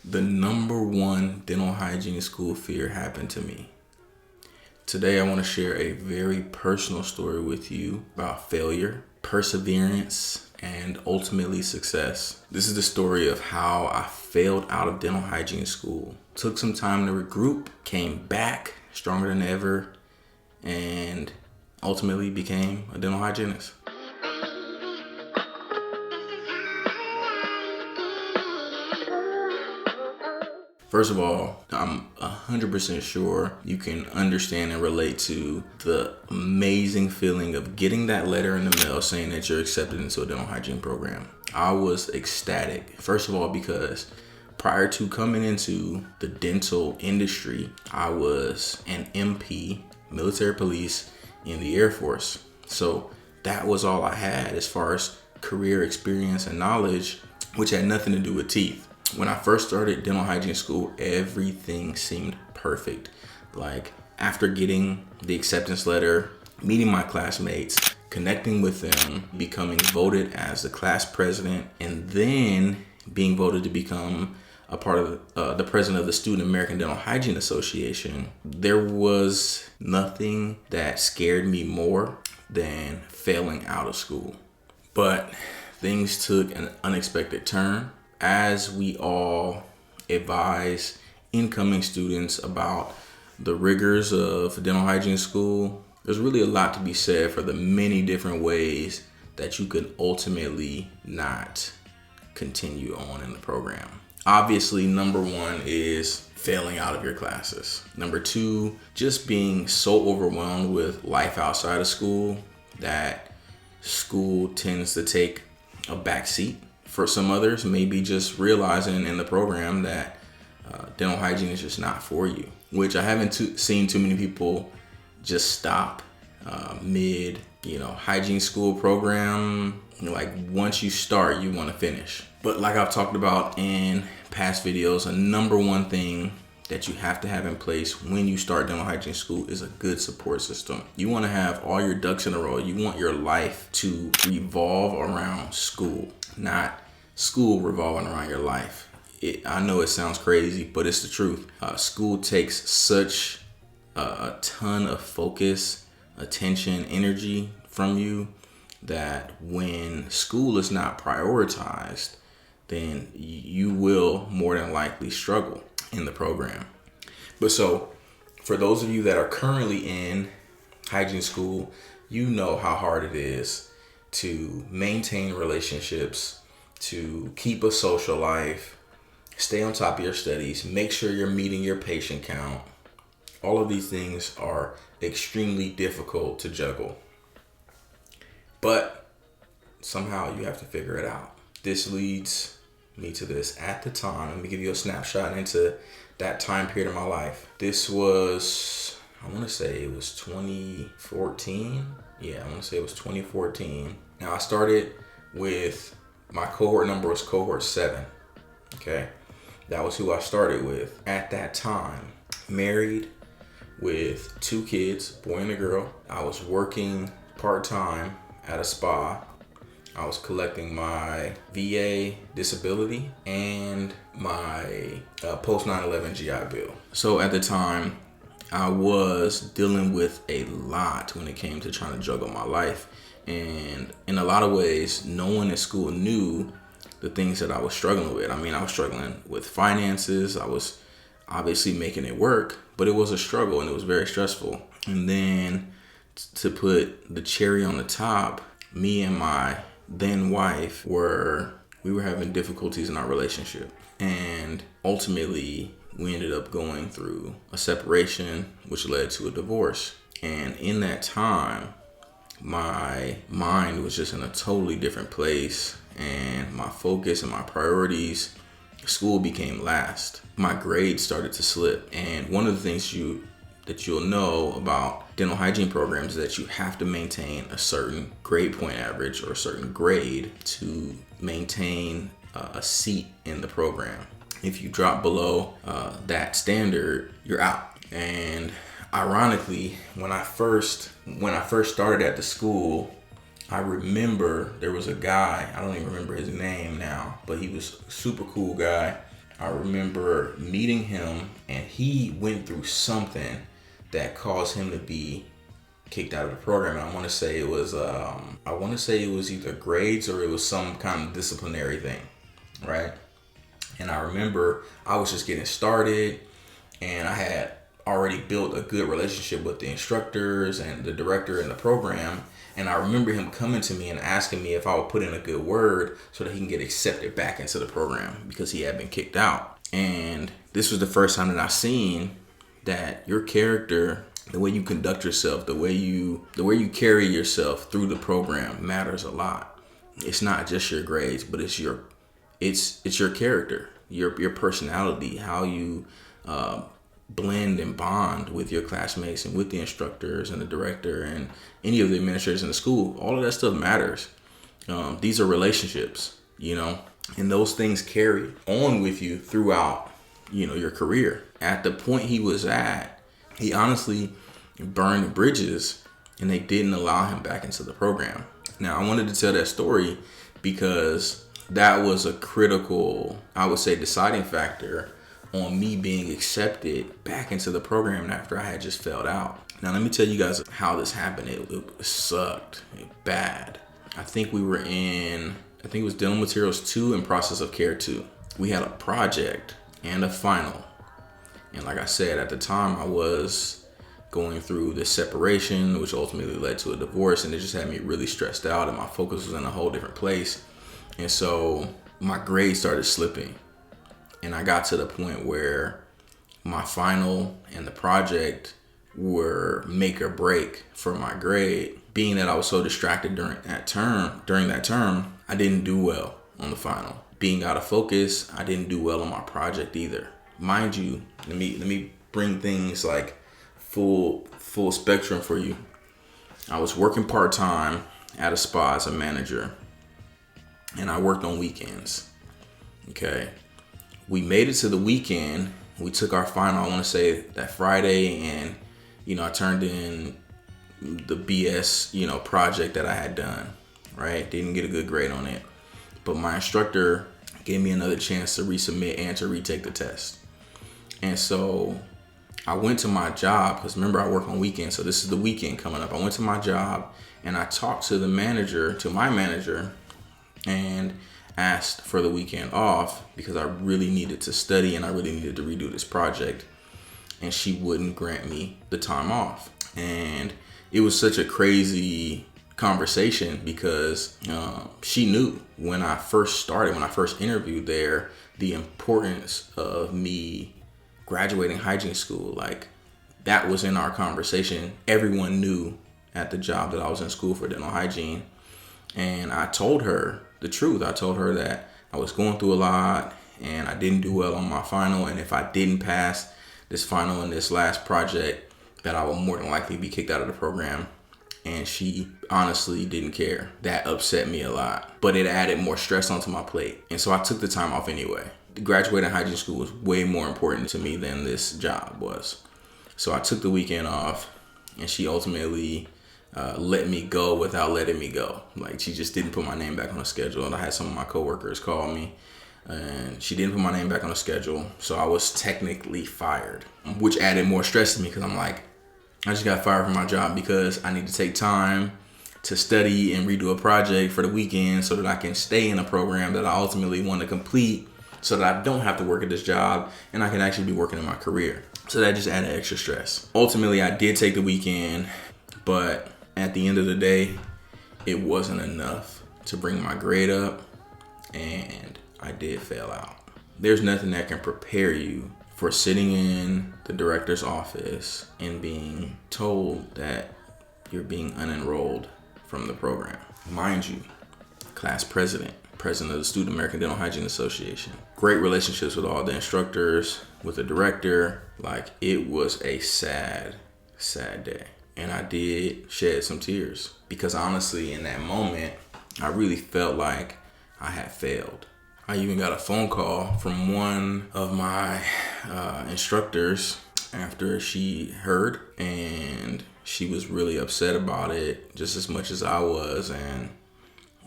The number one dental hygiene school fear happened to me. Today, I want to share a very personal story with you about failure, perseverance, and ultimately success. This is the story of how I failed out of dental hygiene school. Took some time to regroup, came back stronger than ever, and ultimately became a dental hygienist. First of all, I'm 100% sure you can understand and relate to the amazing feeling of getting that letter in the mail saying that you're accepted into a dental hygiene program. I was ecstatic. First of all, because prior to coming into the dental industry, I was an MP, military police in the Air Force. So that was all I had as far as career experience and knowledge, which had nothing to do with teeth. When I first started dental hygiene school, everything seemed perfect. Like after getting the acceptance letter, meeting my classmates, connecting with them, becoming voted as the class president, and then being voted to become a part of the president of the Student American Dental Hygiene Association, there was nothing that scared me more than failing out of school. But things took an unexpected turn. As we all advise incoming students about the rigors of dental hygiene school, there's really a lot to be said for the many different ways that you could ultimately not continue on in the program. Obviously, number one is failing out of your classes. Number two, just being so overwhelmed with life outside of school that school tends to take a back seat. For some others, maybe just realizing in the program that dental hygiene is just not for you, which I haven't seen too many people just stop mid, hygiene school program. Like once you start, you want to finish. But like I've talked about in past videos, a number one thing that you have to have in place when you start dental hygiene school is a good support system. You want to have all your ducks in a row. You want your life to revolve around school, not school revolving around your life. I know it sounds crazy, but it's the truth. School takes such a ton of focus, attention, energy from you that when school is not prioritized, then you will more than likely struggle in the program. But so for those of you that are currently in hygiene school, you know how hard it is to maintain relationships, to keep a social life, stay on top of your studies, make sure you're meeting your patient count. All of these things are extremely difficult to juggle. But somehow you have to figure it out. This leads me to this. At the time, let me give you a snapshot into that time period of my life. This was, I want to say it was 2014. Yeah, I want to say it was 2014. Now I started with, my cohort number was cohort 7. Okay. That was who I started with. At that time, married with 2 kids, boy and a girl. I was working part-time at a spa. I was collecting my VA disability and my post 9/11 GI Bill. So at the time, I was dealing with a lot when it came to trying to juggle my life. And in a lot of ways, no one at school knew the things that I was struggling with. I mean, I was struggling with finances. I was obviously making it work, but it was a struggle and it was very stressful. And then to put the cherry on the top, me and my then wife were having difficulties in our relationship. And ultimately, we ended up going through a separation, which led to a divorce. And in that time, my mind was just in a totally different place, and my focus and my priorities, school became last. My grades started to slip. And one of the things you'll know about dental hygiene programs is that you have to maintain a certain grade point average or a certain grade to maintain a seat in the program. If you drop below that standard, you're out. And ironically, when I first started at the school, I remember there was a guy, I don't even remember his name now, but he was a super cool guy. I remember meeting him, and he went through something that caused him to be kicked out of the program. And I want to say it was either grades or it was some kind of disciplinary thing, right? And I remember I was just getting started, and I had already built a good relationship with the instructors and the director in the program. And I remember him coming to me and asking me if I would put in a good word so that he can get accepted back into the program because he had been kicked out. And this was the first time that I seen that your character, the way you conduct yourself, the way you carry yourself through the program matters a lot. It's not just your grades, but it's your character, your personality, how you blend and bond with your classmates and with the instructors and the director and any of the administrators in the school. All of that stuff matters. These are relationships, and those things carry on with you throughout, your career. At the point he was at, he honestly burned bridges, and they didn't allow him back into the program. Now, I wanted to tell that story because that was a critical, I would say, deciding factor on me being accepted back into the program after I had just failed out. Now, let me tell you guys how this happened. It sucked bad. I think it was Dental Materials 2 and Process of Care 2. We had a project and a final. And like I said, at the time I was going through this separation, which ultimately led to a divorce, and it just had me really stressed out, and my focus was in a whole different place. And so my grades started slipping. And I got to the point where my final and the project were make or break for my grade. Being that I was so distracted during that term, I didn't do well on the final. Being out of focus, I didn't do well on my project either. Mind you, let me bring things like full spectrum for you. I was working part-time at a spa as a manager, and I worked on weekends. Okay. We made it to the weekend. We took our final, I want to say that Friday, and, I turned in the BS, project that I had done, right? Didn't get a good grade on it. But my instructor gave me another chance to resubmit and to retake the test. And so I went to my job, because remember I work on weekends, so this is the weekend coming up. I went to my job and I talked to my manager, and asked for the weekend off because I really needed to study and I really needed to redo this project, and she wouldn't grant me the time off. And it was such a crazy conversation because she knew when I first interviewed there, the importance of me graduating hygiene school. Like, that was in our conversation. Everyone knew at the job that I was in school for dental hygiene. And I told her the truth. I told her that I was going through a lot and I didn't do well on my final. And if I didn't pass this final and this last project, that I would more than likely be kicked out of the program. And she honestly didn't care. That upset me a lot, but it added more stress onto my plate. And so I took the time off anyway. Graduating hygiene school was way more important to me than this job was. So I took the weekend off, and she ultimately let me go without letting me go. Like, she just didn't put my name back on the schedule. And I had some of my coworkers call me, and she didn't put my name back on the schedule. So I was technically fired, which added more stress to me because I'm like, I just got fired from my job because I need to take time to study and redo a project for the weekend so that I can stay in a program that I ultimately want to complete, so that I don't have to work at this job and I can actually be working in my career. So that just added extra stress. Ultimately, I did take the weekend, but at the end of the day, it wasn't enough to bring my grade up, and I did fail out. There's nothing that can prepare you for sitting in the director's office and being told that you're being unenrolled from the program. Mind you, class president of the Student American Dental Hygiene Association. Great relationships with all the instructors, with the director. Like, it was a sad, sad day. And I did shed some tears because honestly, in that moment, I really felt like I had failed. I even got a phone call from one of my instructors after she heard, and she was really upset about it just as much as I was, and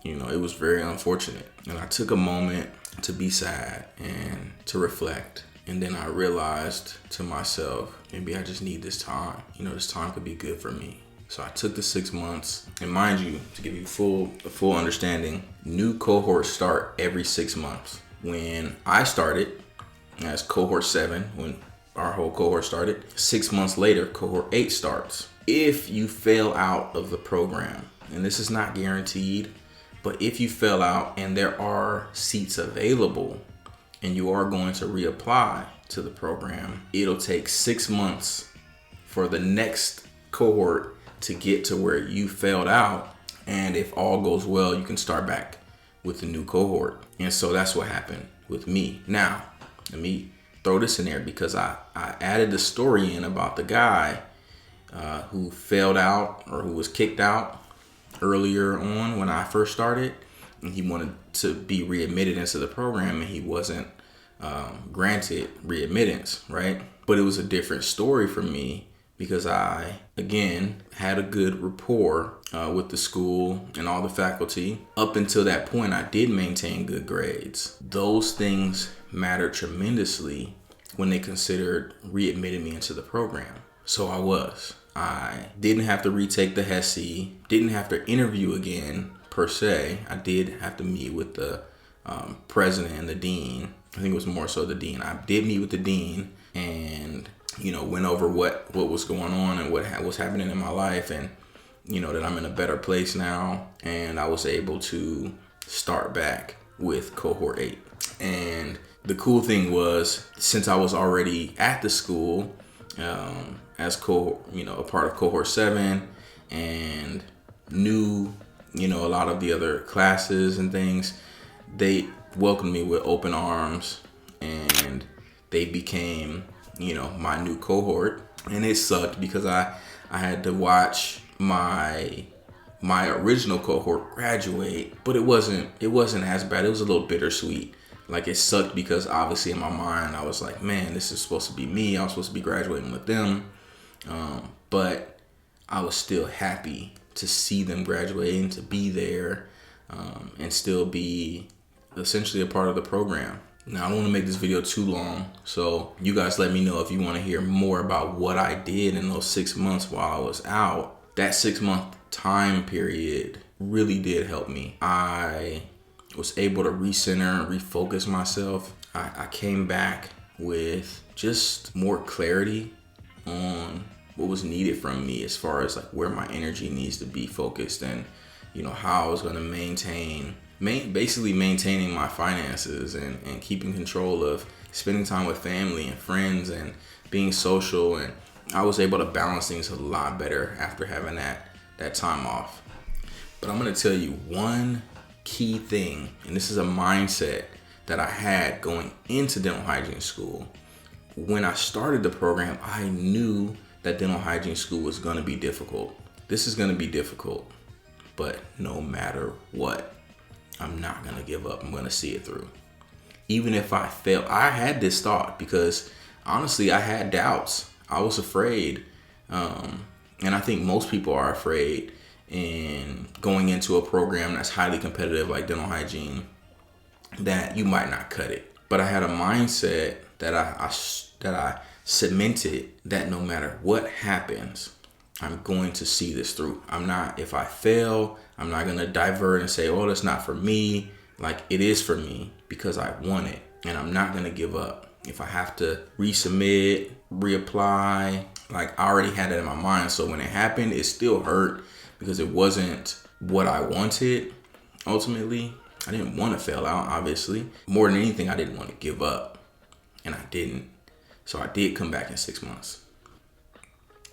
it was very unfortunate. And I took a moment to be sad and to reflect. And then I realized to myself, maybe I just need this time. This time could be good for me. So I took the 6 months, and mind you, to give you a full understanding, new cohorts start every 6 months. When I started as cohort 7, when our whole cohort started, 6 months later, cohort 8 starts. If you fail out of the program, and this is not guaranteed, but if you fail out and there are seats available and you are going to reapply to the program, it'll take 6 months for the next cohort to get to where you failed out. And if all goes well, you can start back with the new cohort. And so that's what happened with me. Now, let me throw this in there because I added the story in about the guy who failed out or who was kicked out earlier on when I first started, and he wanted to be readmitted into the program, and he wasn't granted readmittance, right? But it was a different story for me because I, again, had a good rapport with the school and all the faculty. Up until that point, I did maintain good grades. Those things mattered tremendously when they considered readmitting me into the program. So I didn't have to retake the HESI, didn't have to interview again per se. I did have to meet with the president and the dean. I think it was more so the dean. I did meet with the dean and, went over what was going on and what was happening in my life, and, that I'm in a better place now. And I was able to start back with cohort 8. And the cool thing was, since I was already at the school, as a part of cohort 7, and knew, a lot of the other classes and things, they welcomed me with open arms, and they became, my new cohort. And it sucked because I had to watch my original cohort graduate, but it wasn't as bad. It was a little bittersweet. Like, it sucked because obviously in my mind I was like, man, this is supposed to be me. I was supposed to be graduating with them. But I was still happy to see them graduating, to be there, and still be essentially a part of the program. Now, I don't want to make this video too long, so you guys let me know if you want to hear more about what I did in those 6 months while I was out. That 6-month time period really did help me. I was able to recenter and refocus myself. I came back with just more clarity on what was needed from me as far as like where my energy needs to be focused, and how I was going to basically maintaining my finances and keeping control of spending time with family and friends and being social. And I was able to balance things a lot better after having that time off. But I'm going to tell you one key thing, and this is a mindset that I had going into dental hygiene school. When I started the program, I knew that dental hygiene school was going to be difficult. This is going to be difficult, but no matter what, I'm not going to give up. I'm going to see it through. Even if I fail, I had this thought because honestly, I had doubts. I was afraid. And I think most people are afraid in going into a program that's highly competitive like dental hygiene, that you might not cut it. But I had a mindset that I cemented that no matter what happens, I'm going to see this through. If I fail, I'm not going to divert and say, oh, that's not for me. Like, it is for me because I want it, and I'm not going to give up. If I have to resubmit, reapply, like, I already had it in my mind. So when it happened, it still hurt because it wasn't what I wanted. Ultimately, I didn't want to fail out, obviously. More than anything, I didn't want to give up, and I didn't. So I did come back in 6 months.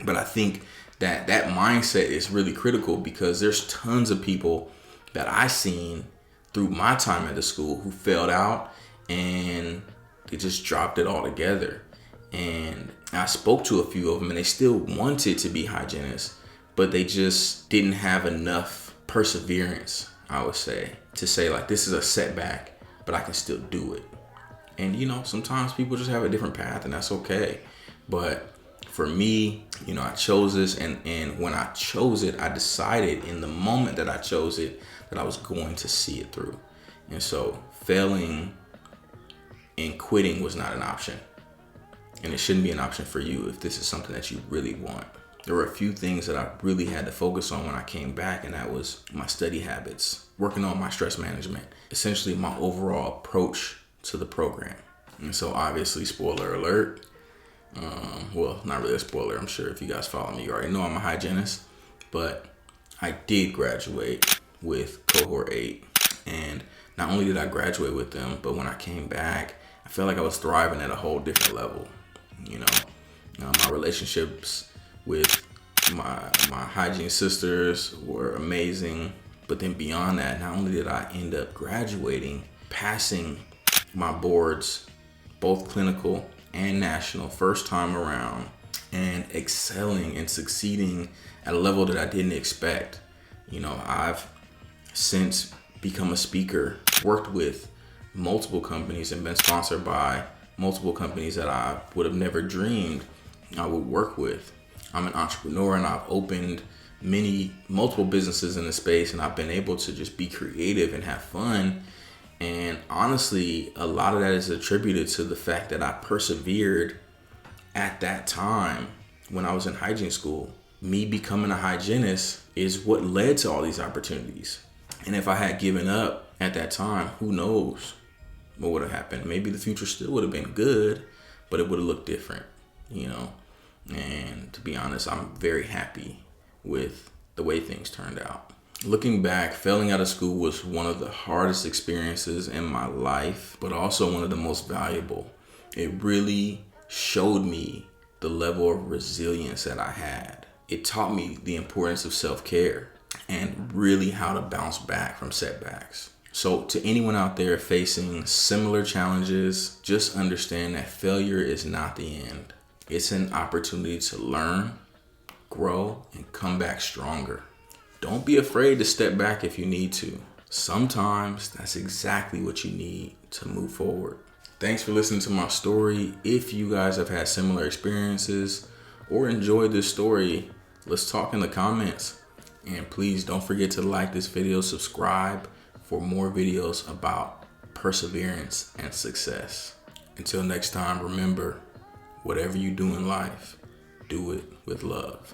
But I think that mindset is really critical because there's tons of people that I seen through my time at the school who failed out and they just dropped it all together. And I spoke to a few of them and they still wanted to be hygienists, but they just didn't have enough perseverance, I would say, to say like, this is a setback, but I can still do it. And sometimes people just have a different path, and that's okay. But for me, I chose this, and when I chose it, I decided in the moment that I chose it that I was going to see it through. And so failing and quitting was not an option. And it shouldn't be an option for you if this is something that you really want. There were a few things that I really had to focus on when I came back, and that was my study habits, working on my stress management, essentially my overall approach to the program. And so obviously, spoiler alert, well, not really a spoiler. I'm sure if you guys follow me, you already know I'm a hygienist, but I did graduate with cohort 8. And not only did I graduate with them, but when I came back, I felt like I was thriving at a whole different level. My relationships with my hygiene sisters were amazing. But then beyond that, not only did I end up graduating, passing my boards, both clinical and national, first time around, and excelling and succeeding at a level that I didn't expect. I've since become a speaker, worked with multiple companies, and been sponsored by multiple companies that I would have never dreamed I would work with. I'm an entrepreneur, and I've opened multiple businesses in the space, and I've been able to just be creative and have fun. And honestly, a lot of that is attributed to the fact that I persevered at that time when I was in hygiene school. Me becoming a hygienist is what led to all these opportunities. And if I had given up at that time, who knows what would have happened? Maybe the future still would have been good, but it would have looked different, And to be honest, I'm very happy with the way things turned out. Looking back, failing out of school was one of the hardest experiences in my life, but also one of the most valuable. It really showed me the level of resilience that I had. It taught me the importance of self-care and really how to bounce back from setbacks. So to anyone out there facing similar challenges, just understand that failure is not the end. It's an opportunity to learn, grow, and come back stronger. Don't be afraid to step back if you need to. Sometimes that's exactly what you need to move forward. Thanks for listening to my story. If you guys have had similar experiences or enjoyed this story, let's talk in the comments. And please don't forget to like this video, subscribe for more videos about perseverance and success. Until next time, remember, whatever you do in life, do it with love.